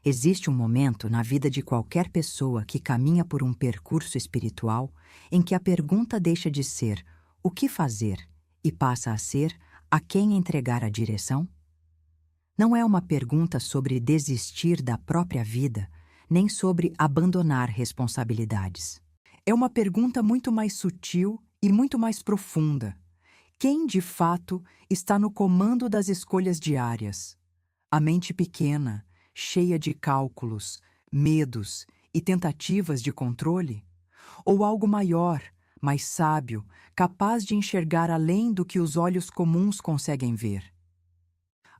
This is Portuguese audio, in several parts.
Existe um momento na vida de qualquer pessoa que caminha por um percurso espiritual em que a pergunta deixa de ser o que fazer e passa a ser a quem entregar a direção? Não é uma pergunta sobre desistir da própria vida, nem sobre abandonar responsabilidades. É uma pergunta muito mais sutil e muito mais profunda. Quem, de fato, está no comando das escolhas diárias? A mente pequena, cheia de cálculos, medos e tentativas de controle? Ou algo maior, mais sábio, capaz de enxergar além do que os olhos comuns conseguem ver?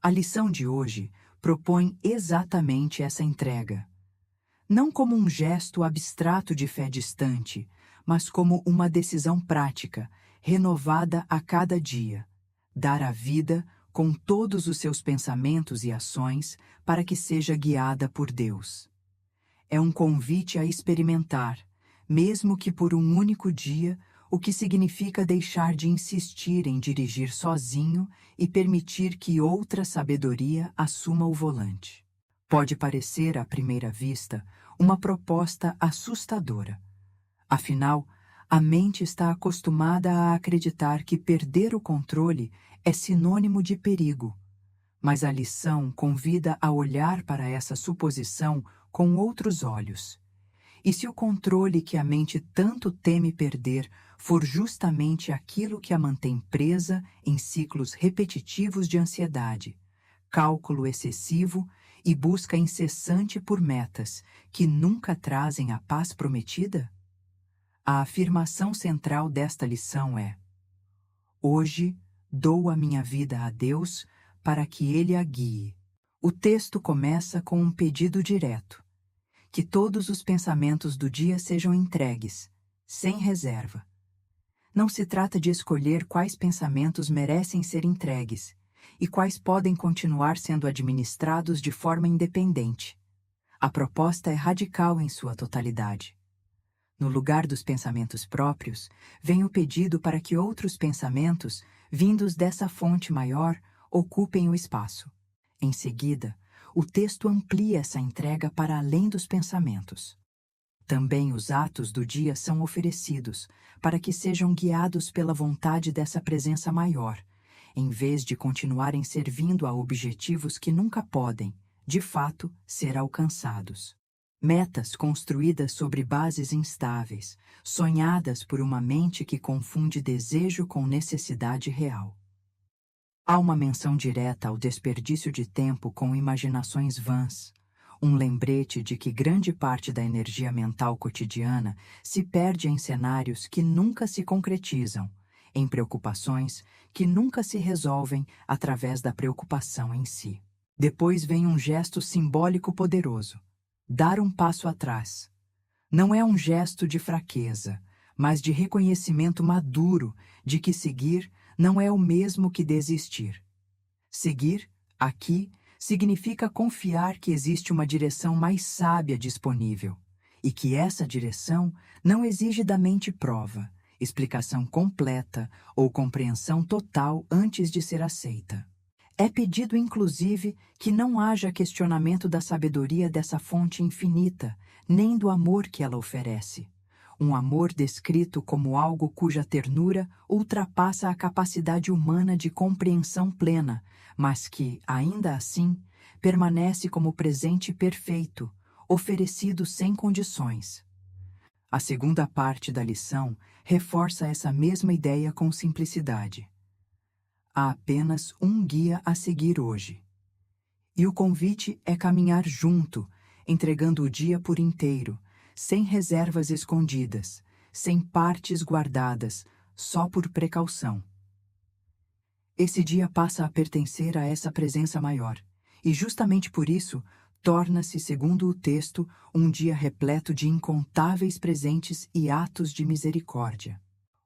A lição de hoje propõe exatamente essa entrega. Não como um gesto abstrato de fé distante, mas como uma decisão prática, renovada a cada dia. Dar a vida com todos os seus pensamentos e ações para que seja guiada por Deus. É um convite a experimentar, mesmo que por um único dia, o que significa deixar de insistir em dirigir sozinho e permitir que outra sabedoria assuma o volante. Pode parecer, à primeira vista, uma proposta assustadora. Afinal, a mente está acostumada a acreditar que perder o controle é sinônimo de perigo. Mas a lição convida a olhar para essa suposição com outros olhos. E se o controle que a mente tanto teme perder for justamente aquilo que a mantém presa em ciclos repetitivos de ansiedade, cálculo excessivo e busca incessante por metas que nunca trazem a paz prometida? A afirmação central desta lição é: hoje dou a minha vida a Deus para que Ele a guie. O texto começa com um pedido direto: que todos os pensamentos do dia sejam entregues, sem reserva. Não se trata de escolher quais pensamentos merecem ser entregues e quais podem continuar sendo administrados de forma independente. A proposta é radical em sua totalidade. No lugar dos pensamentos próprios, vem o pedido para que outros pensamentos, vindos dessa fonte maior, ocupem o espaço. Em seguida, o texto amplia essa entrega para além dos pensamentos. Também os atos do dia são oferecidos para que sejam guiados pela vontade dessa presença maior, em vez de continuarem servindo a objetivos que nunca podem, de fato, ser alcançados. Metas construídas sobre bases instáveis, sonhadas por uma mente que confunde desejo com necessidade real. Há uma menção direta ao desperdício de tempo com imaginações vãs, um lembrete de que grande parte da energia mental cotidiana se perde em cenários que nunca se concretizam, em preocupações que nunca se resolvem através da preocupação em si. Depois vem um gesto simbólico poderoso: dar um passo atrás. Não é um gesto de fraqueza, mas de reconhecimento maduro de que seguir não é o mesmo que desistir. Seguir, aqui, significa confiar que existe uma direção mais sábia disponível, e que essa direção não exige da mente prova, explicação completa ou compreensão total antes de ser aceita. É pedido, inclusive, que não haja questionamento da sabedoria dessa fonte infinita, nem do amor que ela oferece. Um amor descrito como algo cuja ternura ultrapassa a capacidade humana de compreensão plena, mas que, ainda assim, permanece como presente perfeito, oferecido sem condições. A segunda parte da lição reforça essa mesma ideia com simplicidade. Há apenas um guia a seguir hoje. E o convite é caminhar junto, entregando o dia por inteiro, sem reservas escondidas, sem partes guardadas, só por precaução. Esse dia passa a pertencer a essa presença maior, e justamente por isso, torna-se, segundo o texto, um dia repleto de incontáveis presentes e atos de misericórdia.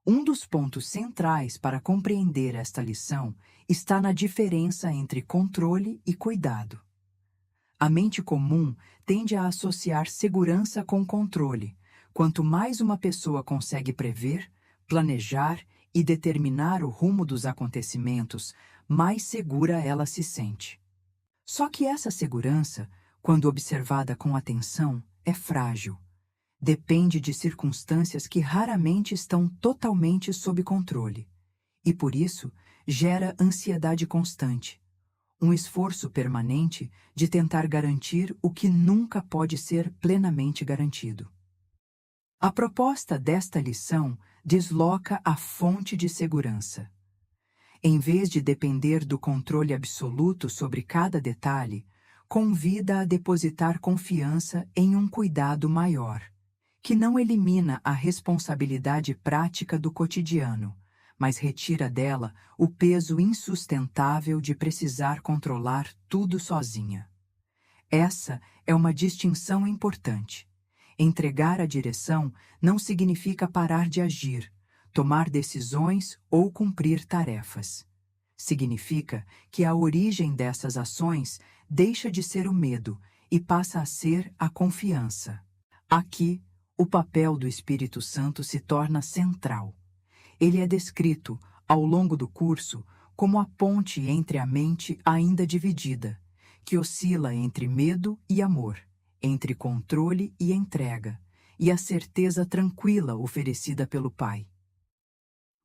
Um dos pontos centrais para compreender esta lição está na diferença entre controle e cuidado. A mente comum tende a associar segurança com controle. Quanto mais uma pessoa consegue prever, planejar e determinar o rumo dos acontecimentos, mais segura ela se sente. Só que essa segurança, quando observada com atenção, é frágil. Depende de circunstâncias que raramente estão totalmente sob controle. E por isso, gera ansiedade constante. Um esforço permanente de tentar garantir o que nunca pode ser plenamente garantido. A proposta desta lição desloca a fonte de segurança. Em vez de depender do controle absoluto sobre cada detalhe, convida a depositar confiança em um cuidado maior, que não elimina a responsabilidade prática do cotidiano, mas retira dela o peso insustentável de precisar controlar tudo sozinha. Essa é uma distinção importante. Entregar a direção não significa parar de agir, tomar decisões ou cumprir tarefas. Significa que a origem dessas ações deixa de ser o medo e passa a ser a confiança. Aqui, o papel do Espírito Santo se torna central. Ele é descrito, ao longo do curso, como a ponte entre a mente ainda dividida, que oscila entre medo e amor, entre controle e entrega, e a certeza tranquila oferecida pelo Pai.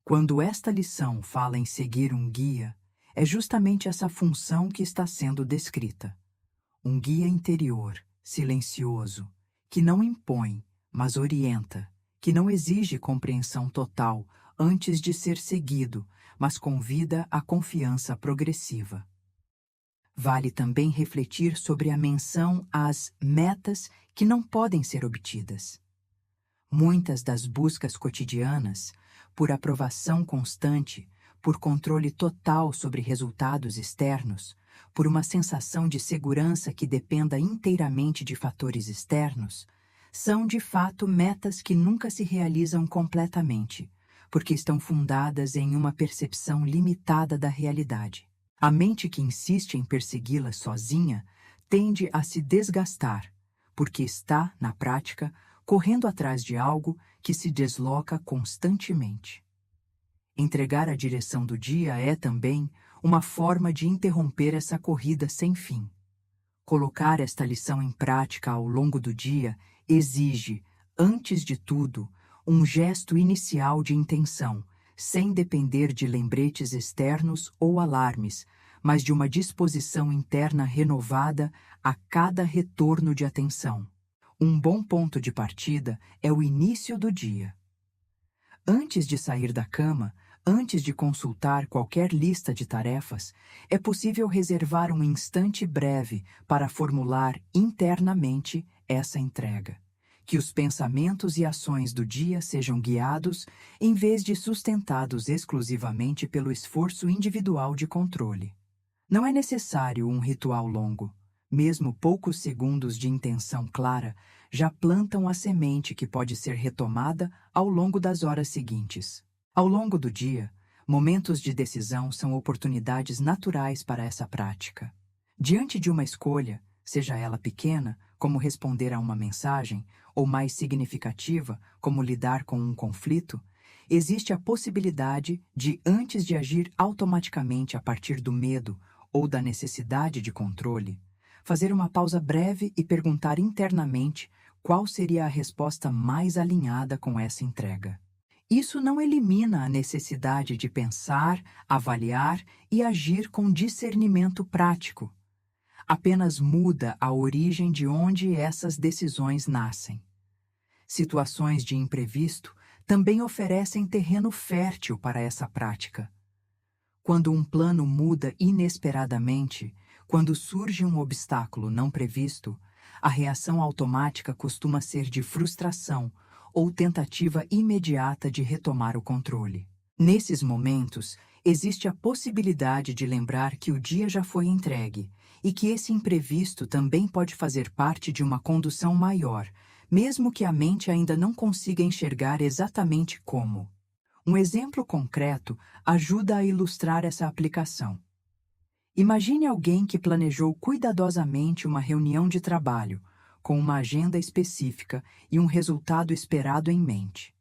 Quando esta lição fala em seguir um guia, é justamente essa função que está sendo descrita. Um guia interior, silencioso, que não impõe, mas orienta, que não exige compreensão total antes de ser seguido, mas convida à confiança progressiva. Vale também refletir sobre a menção às metas que não podem ser obtidas. Muitas das buscas cotidianas, por aprovação constante, por controle total sobre resultados externos, por uma sensação de segurança que dependa inteiramente de fatores externos, são de fato metas que nunca se realizam completamente, porque estão fundadas em uma percepção limitada da realidade. A mente que insiste em persegui-las sozinha tende a se desgastar, porque está, na prática, correndo atrás de algo que se desloca constantemente. Entregar a direção do dia é também uma forma de interromper essa corrida sem fim. Colocar esta lição em prática ao longo do dia exige, antes de tudo, um gesto inicial de intenção, sem depender de lembretes externos ou alarmes, mas de uma disposição interna renovada a cada retorno de atenção. Um bom ponto de partida é o início do dia. Antes de sair da cama, antes de consultar qualquer lista de tarefas, é possível reservar um instante breve para formular internamente essa entrega. Que os pensamentos e ações do dia sejam guiados, em vez de sustentados exclusivamente pelo esforço individual de controle. Não é necessário um ritual longo. Mesmo poucos segundos de intenção clara já plantam a semente que pode ser retomada ao longo das horas seguintes. Ao longo do dia, momentos de decisão são oportunidades naturais para essa prática. Diante de uma escolha, seja ela pequena, como responder a uma mensagem, ou mais significativa, como lidar com um conflito, existe a possibilidade de, antes de agir automaticamente a partir do medo ou da necessidade de controle, fazer uma pausa breve e perguntar internamente qual seria a resposta mais alinhada com essa entrega. Isso não elimina a necessidade de pensar, avaliar e agir com discernimento prático. Apenas muda a origem de onde essas decisões nascem. Situações de imprevisto também oferecem terreno fértil para essa prática. Quando um plano muda inesperadamente, quando surge um obstáculo não previsto, a reação automática costuma ser de frustração ou tentativa imediata de retomar o controle. Nesses momentos, existe a possibilidade de lembrar que o dia já foi entregue e que esse imprevisto também pode fazer parte de uma condução maior, mesmo que a mente ainda não consiga enxergar exatamente como. Um exemplo concreto ajuda a ilustrar essa aplicação. Imagine alguém que planejou cuidadosamente uma reunião de trabalho, com uma agenda específica e um resultado esperado em mente.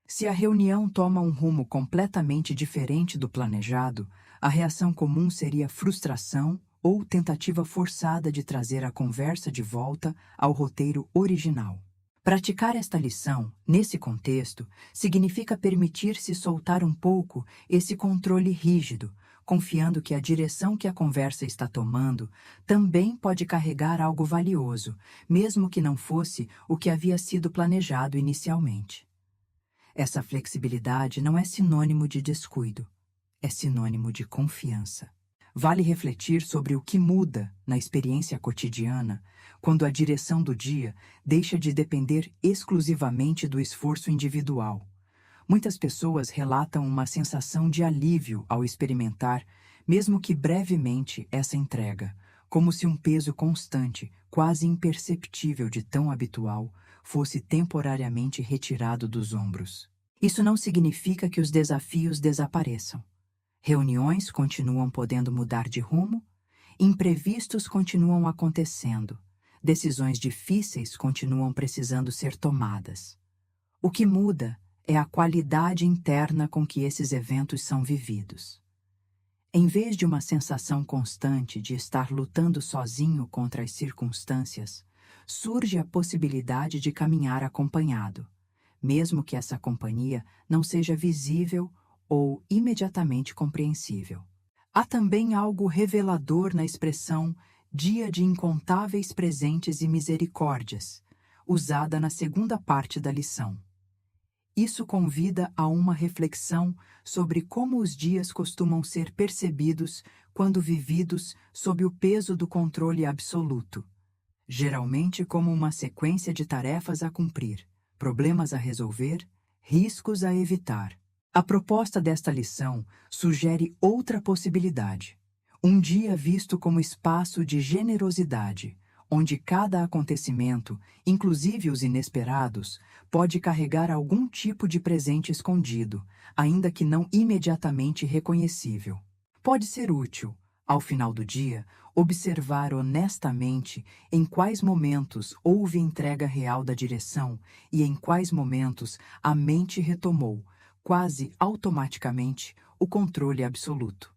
Se a reunião toma um rumo completamente diferente do planejado, a reação comum seria frustração ou tentativa forçada de trazer a conversa de volta ao roteiro original. Praticar esta lição, nesse contexto, significa permitir-se soltar um pouco esse controle rígido, confiando que a direção que a conversa está tomando também pode carregar algo valioso, mesmo que não fosse o que havia sido planejado inicialmente. Essa flexibilidade não é sinônimo de descuido, é sinônimo de confiança. Vale refletir sobre o que muda na experiência cotidiana quando a direção do dia deixa de depender exclusivamente do esforço individual. Muitas pessoas relatam uma sensação de alívio ao experimentar, mesmo que brevemente, essa entrega, como se um peso constante, quase imperceptível de tão habitual, fosse temporariamente retirado dos ombros. Isso não significa que os desafios desapareçam. Reuniões continuam podendo mudar de rumo, imprevistos continuam acontecendo, decisões difíceis continuam precisando ser tomadas. O que muda é a qualidade interna com que esses eventos são vividos. Em vez de uma sensação constante de estar lutando sozinho contra as circunstâncias, surge a possibilidade de caminhar acompanhado, mesmo que essa companhia não seja visível ou imediatamente compreensível. Há também algo revelador na expressão dia de incontáveis presentes e misericórdias, usada na segunda parte da lição. Isso convida a uma reflexão sobre como os dias costumam ser percebidos quando vividos sob o peso do controle absoluto, geralmente como uma sequência de tarefas a cumprir, problemas a resolver, riscos a evitar. A proposta desta lição sugere outra possibilidade. Um dia visto como espaço de generosidade, onde cada acontecimento, inclusive os inesperados, pode carregar algum tipo de presente escondido, ainda que não imediatamente reconhecível. Pode ser útil, ao final do dia, observar honestamente em quais momentos houve entrega real da direção e em quais momentos a mente retomou, quase automaticamente, o controle absoluto.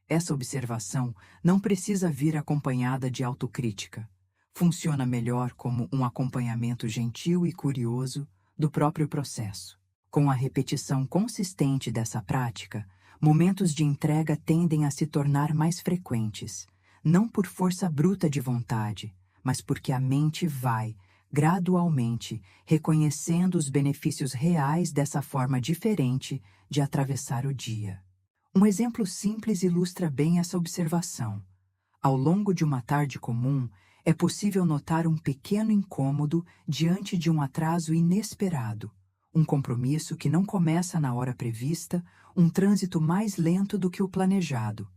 Essa observação não precisa vir acompanhada de autocrítica. Funciona melhor como um acompanhamento gentil e curioso do próprio processo. Com a repetição consistente dessa prática, momentos de entrega tendem a se tornar mais frequentes, não por força bruta de vontade, mas porque a mente vai, gradualmente, reconhecendo os benefícios reais dessa forma diferente de atravessar o dia. Um exemplo simples ilustra bem essa observação. Ao longo de uma tarde comum, é possível notar um pequeno incômodo diante de um atraso inesperado, um compromisso que não começa na hora prevista, um trânsito mais lento do que o planejado.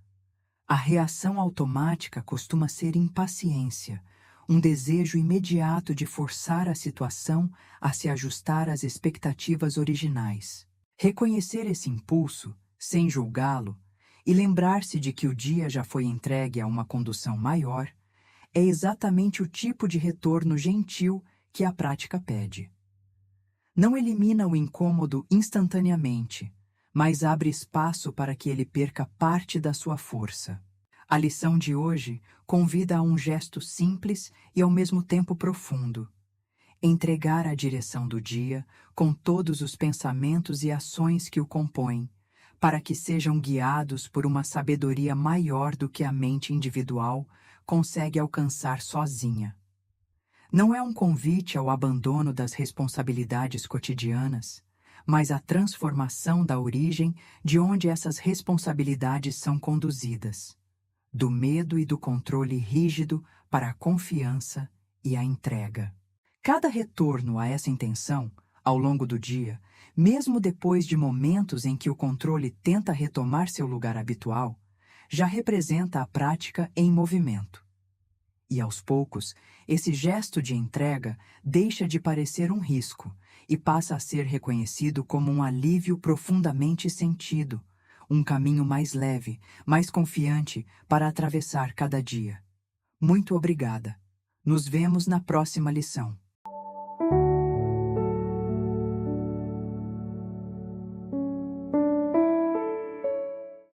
A reação automática costuma ser impaciência, um desejo imediato de forçar a situação a se ajustar às expectativas originais. Reconhecer esse impulso, sem julgá-lo, e lembrar-se de que o dia já foi entregue a uma condução maior, é exatamente o tipo de retorno gentil que a prática pede. Não elimina o incômodo instantaneamente, mas abre espaço para que ele perca parte da sua força. A lição de hoje convida a um gesto simples e ao mesmo tempo profundo. Entregar a direção do dia com todos os pensamentos e ações que o compõem, para que sejam guiados por uma sabedoria maior do que a mente individual consegue alcançar sozinha. Não é um convite ao abandono das responsabilidades cotidianas, mas à transformação da origem de onde essas responsabilidades são conduzidas, do medo e do controle rígido para a confiança e a entrega. Cada retorno a essa intenção, ao longo do dia, mesmo depois de momentos em que o controle tenta retomar seu lugar habitual, já representa a prática em movimento. E aos poucos, esse gesto de entrega deixa de parecer um risco e passa a ser reconhecido como um alívio profundamente sentido, um caminho mais leve, mais confiante para atravessar cada dia. Muito obrigada. Nos vemos na próxima lição.